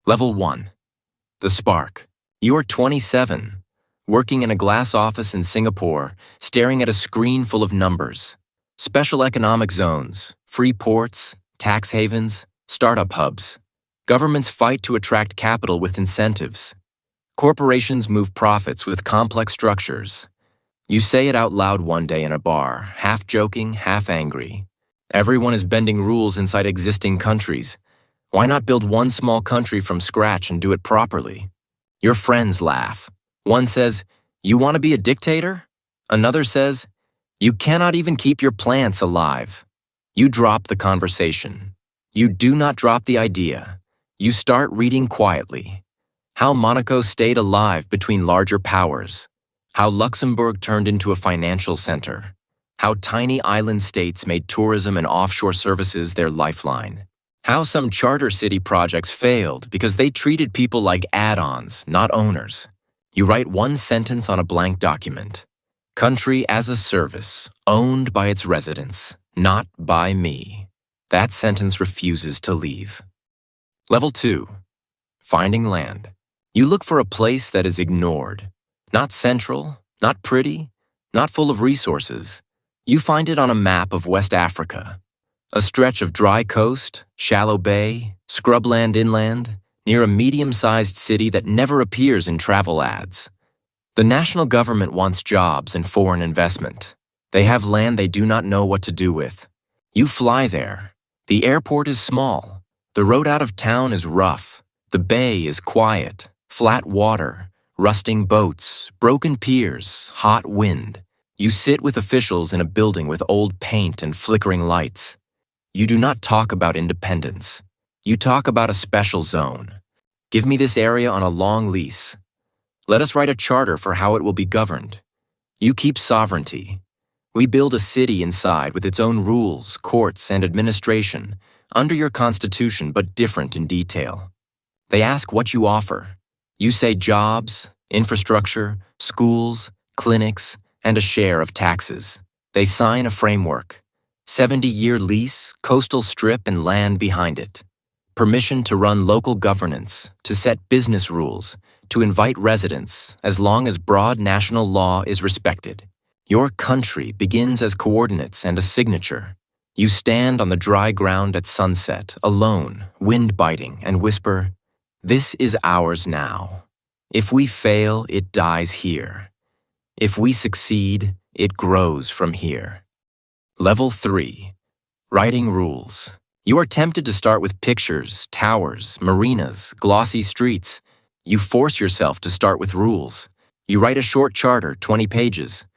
Level 1. The Spark. You're 27, working in a glass office in Singapore, staring at a screen full of numbers. Special economic zones, free ports, tax havens, startup hubs. Governments fight to attract capital with incentives. Corporations move profits with complex structures. You say it out loud one day in a bar, half joking, half angry. Everyone is bending rules inside existing countries. Why not build one small country from scratch and do it properly? Your friends laugh. One says, "You want to be a dictator?" Another says, "You cannot even keep your plants alive." You drop the conversation. You do not drop the idea. You start reading quietly. How Monaco stayed alive between larger powers. How Luxembourg turned into a financial center. How tiny island states made tourism and offshore services their lifeline. How some charter city projects failed because they treated people like add-ons, not owners. You write one sentence on a blank document. Country as a service, owned by its residents, not by me. That sentence refuses to leave. Level 2. Finding land. You look for a place that is ignored. Not central, not pretty, not full of resources. You find it on a map of West Africa. A stretch of dry coast, shallow bay, scrubland inland, near a medium-sized city that never appears in travel ads. The national government wants jobs and foreign investment. They have land they do not know what to do with. You fly there. The airport is small. The road out of town is rough. The bay is quiet, flat water, rusting boats, broken piers, hot wind. You sit with officials in a building with old paint and flickering lights. You do not talk about independence. You talk about a special zone. Give me this area on a long lease. Let us write a charter for how it will be governed. You keep sovereignty. We build a city inside with its own rules, courts, and administration, under your constitution but different in detail. They ask what you offer. You say jobs, infrastructure, schools, clinics, and a share of taxes. They sign a framework. 70-year lease, coastal strip, and land behind it. Permission to run local governance, to set business rules, to invite residents, as long as broad national law is respected. Your country begins as coordinates and a signature. You stand on the dry ground at sunset, alone, wind biting, and whisper, "This is ours now. If we fail, it dies here. If we succeed, it grows from here." Level 3. Writing rules. You are tempted to start with pictures, towers, marinas, glossy streets. You force yourself to start with rules. You write a short charter, 20 pages.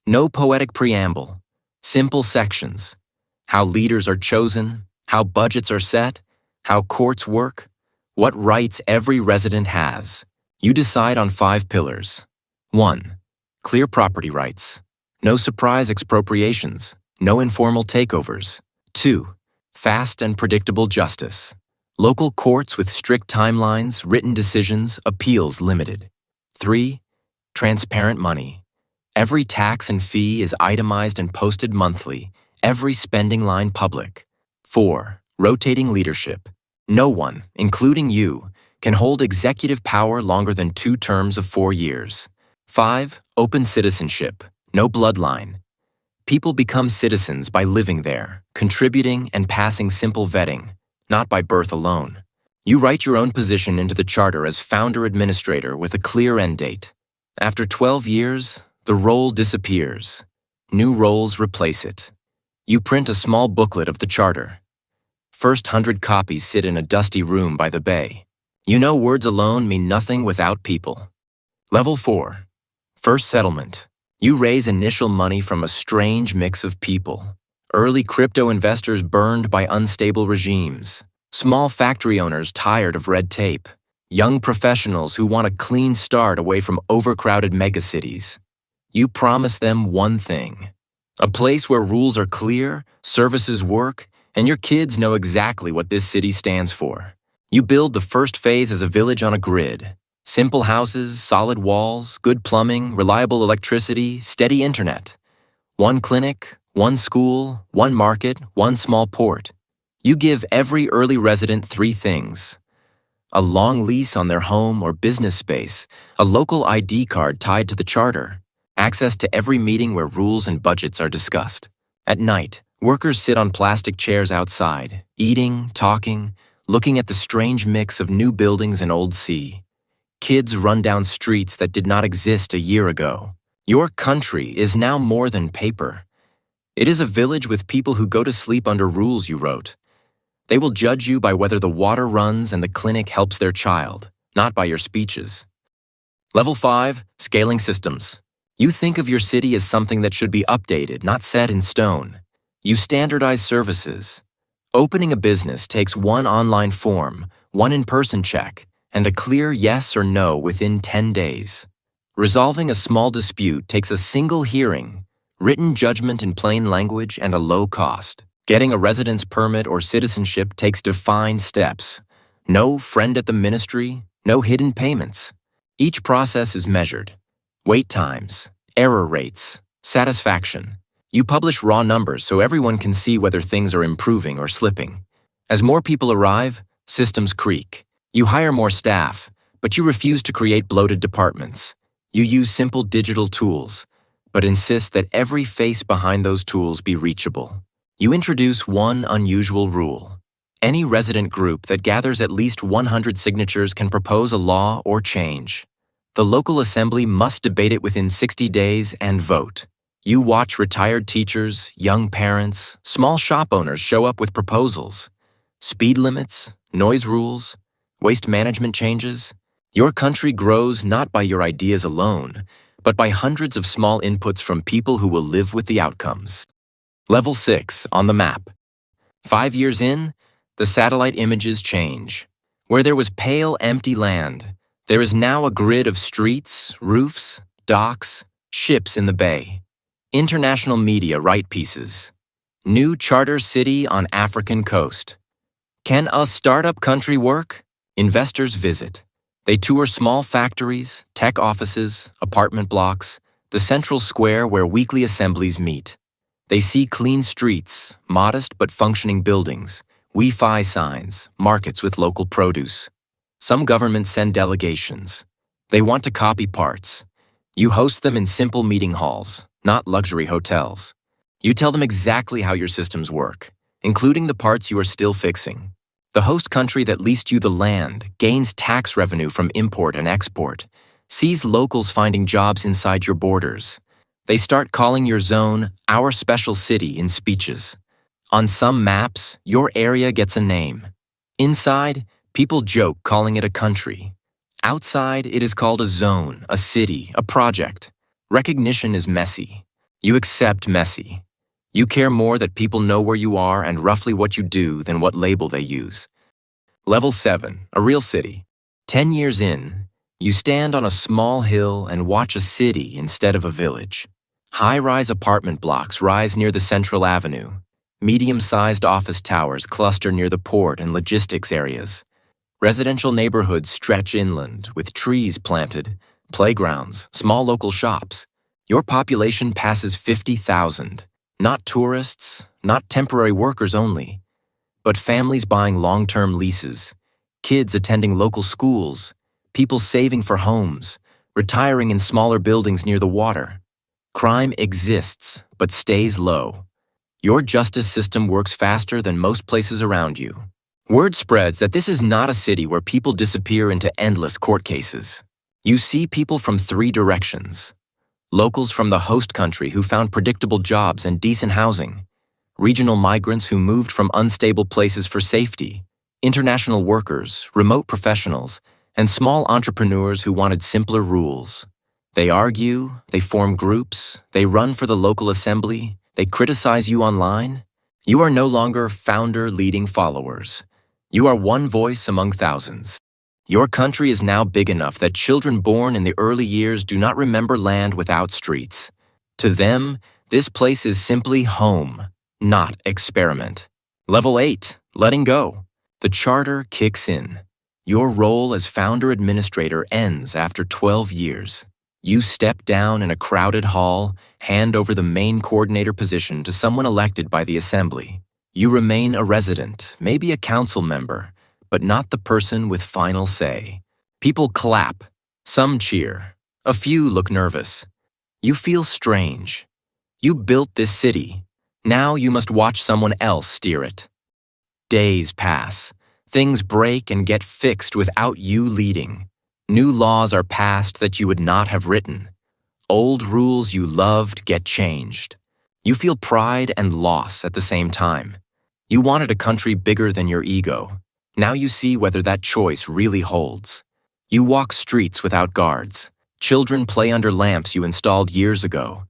No poetic preamble. Simple sections. How leaders are chosen, how budgets are set, how courts work, what rights every resident has. You decide on 5 pillars. 1. Clear property rights. No surprise expropriations. No informal takeovers. 2. Fast and predictable justice. Local courts with strict timelines, written decisions, appeals limited. 3. Transparent money. Every tax and fee is itemized and posted monthly, every spending line public. 4. Rotating leadership. No one, including you, can hold executive power longer than 2 terms of 4 years. 5. Open citizenship. No bloodline. People become citizens by living there, contributing and passing simple vetting, not by birth alone. You write your own position into the charter as founder-administrator with a clear end date. After 12 years, the role disappears. New roles replace it. You print a small booklet of the charter. First 100 copies sit in a dusty room by the bay. You know words alone mean nothing without people. Level 4. First settlement. You raise initial money from a strange mix of people. Early crypto investors burned by unstable regimes. Small factory owners tired of red tape. Young professionals who want a clean start away from overcrowded megacities. You promise them one thing. A place where rules are clear, services work, and your kids know exactly what this city stands for. You build the first phase as a village on a grid. Simple houses, solid walls, good plumbing, reliable electricity, steady internet. One clinic, one school, one market, one small port. You give every early resident 3 things. a long lease on their home or business space, a local ID card tied to the charter, access to every meeting where rules and budgets are discussed. At night, workers sit on plastic chairs outside, eating, talking, looking at the strange mix of new buildings and old sea. Kids run down streets that did not exist a year ago. Your country is now more than paper. It is a village with people who go to sleep under rules you wrote. They will judge you by whether the water runs and the clinic helps their child, not by your speeches. Level 5, scaling systems. You think of your city as something that should be updated, not set in stone. You standardize services. Opening a business takes one online form, one in-person check, and a clear yes or no within 10 days. Resolving a small dispute takes a single hearing, written judgment in plain language, and a low cost. Getting a residence permit or citizenship takes defined steps. No friend at the ministry, no hidden payments. Each process is measured. Wait times, error rates, satisfaction. You publish raw numbers so everyone can see whether things are improving or slipping. As more people arrive, systems creak. You hire more staff, but you refuse to create bloated departments. You use simple digital tools, but insist that every face behind those tools be reachable. You introduce one unusual rule. Any resident group that gathers at least 100 signatures can propose a law or change. The local assembly must debate it within 60 days and vote. You watch retired teachers, young parents, small shop owners show up with proposals. Speed limits, noise rules, waste management changes. Your country grows not by your ideas alone, but by hundreds of small inputs from people who will live with the outcomes. Level 6, on the map. 5 years in, the satellite images change. Where there was pale, empty land, there is now a grid of streets, roofs, docks, ships in the bay. International media write pieces. New charter city on African coast. Can a startup country work? Investors visit. They tour small factories, tech offices, apartment blocks, the central square where weekly assemblies meet. They see clean streets, modest but functioning buildings, Wi-Fi signs, markets with local produce. Some governments send delegations. They want to copy parts. You host them in simple meeting halls, not luxury hotels. You tell them exactly how your systems work, including the parts you are still fixing. The host country that leased you the land gains tax revenue from import and export, sees locals finding jobs inside your borders. They start calling your zone our special city in speeches. On some maps, your area gets a name. Inside, people joke calling it a country. Outside, it is called a zone, a city, a project. Recognition is messy. You accept messy. You care more that people know where you are and roughly what you do than what label they use. Level 7, a real city. 10 years in, you stand on a small hill and watch a city instead of a village. High-rise apartment blocks rise near the central avenue. Medium-sized office towers cluster near the port and logistics areas. Residential neighborhoods stretch inland with trees planted, playgrounds, small local shops. Your population passes 50,000. Not tourists, not temporary workers only, but families buying long-term leases, kids attending local schools, people saving for homes, retiring in smaller buildings near the water. Crime exists, but stays low. Your justice system works faster than most places around you. Word spreads that this is not a city where people disappear into endless court cases. You see people from 3 directions. Locals from the host country who found predictable jobs and decent housing. Regional migrants who moved from unstable places for safety. International workers, remote professionals, and small entrepreneurs who wanted simpler rules. They argue, they form groups, they run for the local assembly, they criticize you online. You are no longer founder leading followers. You are one voice among thousands. Your country is now big enough that children born in the early years do not remember land without streets. To them, this place is simply home, not experiment. Level 8, letting go. The charter kicks in. Your role as founder administrator ends after 12 years. You step down in a crowded hall, hand over the main coordinator position to someone elected by the assembly. You remain a resident, maybe a council member, but not the person with final say. People clap, some cheer, a few look nervous. You feel strange. You built this city. Now you must watch someone else steer it. Days pass. Things break and get fixed without you leading. New laws are passed that you would not have written. Old rules you loved get changed. You feel pride and loss at the same time. You wanted a country bigger than your ego. Now you see whether that choice really holds. You walk streets without guards. Children play under lamps you installed years ago.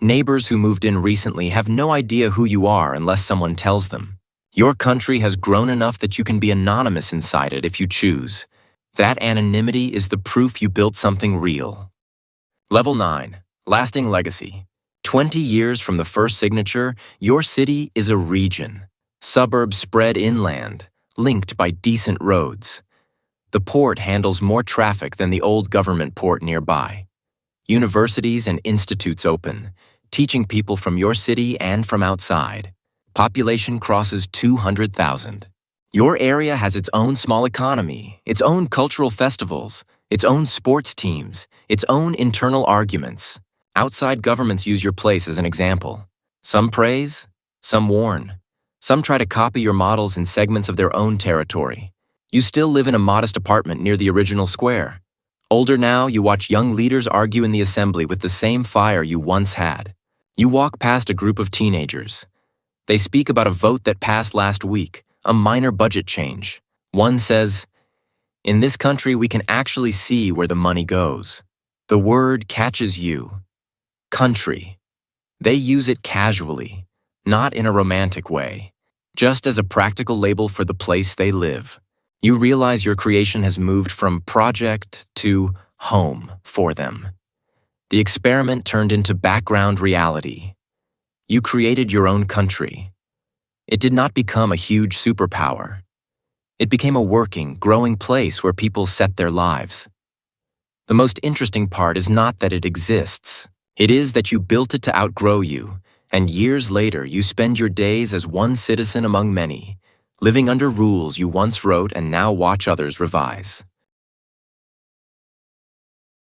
Neighbors who moved in recently have no idea who you are unless someone tells them. Your country has grown enough that you can be anonymous inside it if you choose. That anonymity is the proof you built something real. Level 9. Lasting Legacy. 20 years from the first signature, your city is a region. Suburbs spread inland, linked by decent roads. The port handles more traffic than the old government port nearby. Universities and institutes open, teaching people from your city and from outside. Population crosses 200,000. Your area has its own small economy, its own cultural festivals, its own sports teams, its own internal arguments. Outside governments use your place as an example. Some praise, some warn. Some try to copy your models in segments of their own territory. You still live in a modest apartment near the original square. Older now, you watch young leaders argue in the assembly with the same fire you once had. You walk past a group of teenagers. They speak about a vote that passed last week, a minor budget change. One says, "In this country, we can actually see where the money goes." The word catches you. Country. They use it casually, not in a romantic way, just as a practical label for the place they live. You realize your creation has moved from project to home for them. The experiment turned into background reality. You created your own country. It did not become a huge superpower. It became a working, growing place where people set their lives. The most interesting part is not that it exists. It is that you built it to outgrow you, and years later you spend your days as one citizen among many, living under rules you once wrote and now watch others revise.